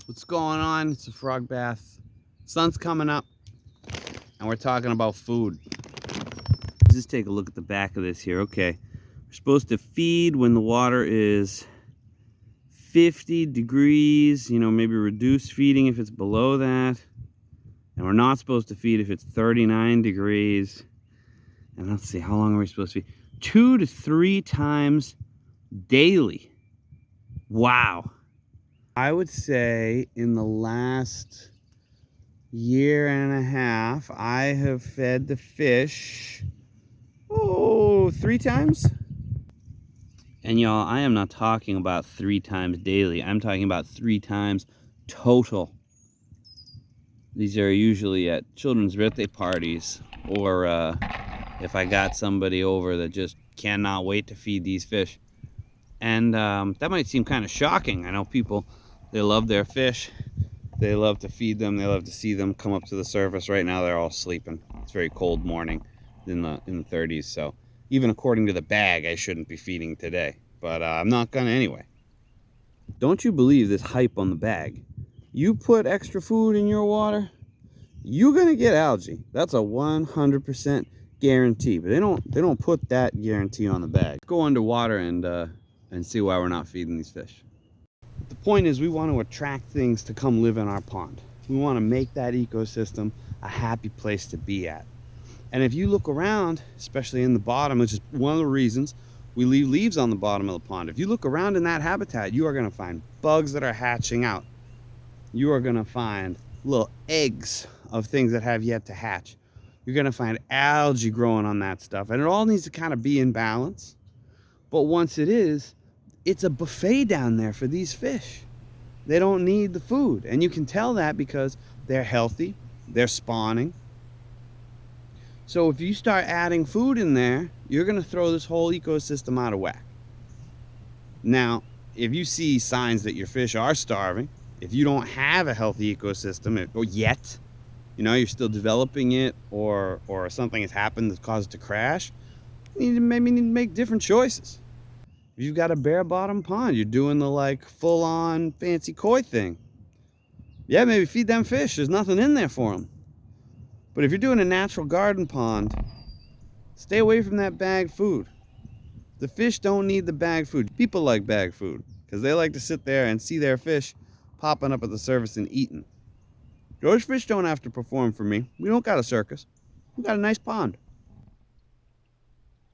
What's going on? It's a frog bath. Sun's coming up, and we're talking about food. Let's just take a look at the back of this here. Okay, we're supposed to feed when the water is 50 degrees, maybe reduce feeding if it's below that. And we're not supposed to feed if it's 39 degrees. And let's see, how long are we supposed to feed? 2 to 3 times daily. Wow. I would say in the last year and a half, I have fed the fish, 3 times. And y'all, I am not talking about 3 times daily. I'm talking about 3 times total. These are usually at children's birthday parties, or if I got somebody over that just cannot wait to feed these fish. And that might seem kind of shocking. I know people, they love their fish. They love to feed them. They love to see them come up to the surface. Right now, they're all sleeping. It's a very cold morning in the 30s. So even according to the bag, I shouldn't be feeding today. But I'm not going to anyway. Don't you believe this hype on the bag? You put extra food in your water, you're going to get algae. That's a 100% guarantee. But they don't put that guarantee on the bag. Let's go underwater and see why we're not feeding these fish. The point is, we want to attract things to come live in our pond. We want to make that ecosystem a happy place to be at. And if you look around, especially in the bottom, which is one of the reasons we leave leaves on the bottom of the pond. If you look around in that habitat, you are going to find bugs that are hatching out. You are going to find little eggs of things that have yet to hatch. You're going to find algae growing on that stuff. And it all needs to kind of be in balance. But once it is, it's a buffet down there for these fish. They don't need the food. And you can tell that because they're healthy, they're spawning. So if you start adding food in there, you're going to throw this whole ecosystem out of whack. Now, if you see signs that your fish are starving, if you don't have a healthy ecosystem yet, you're still developing it, or something has happened that caused it to crash, you maybe need to make different choices. If you've got a bare bottom pond, you're doing the full-on fancy koi thing. Yeah, maybe feed them fish. There's nothing in there for them. But if you're doing a natural garden pond, stay away from that bagged food. The fish don't need the bagged food. People like bagged food because they like to sit there and see their fish popping up at the surface and eating. Those fish don't have to perform for me. We don't got a circus. We got a nice pond.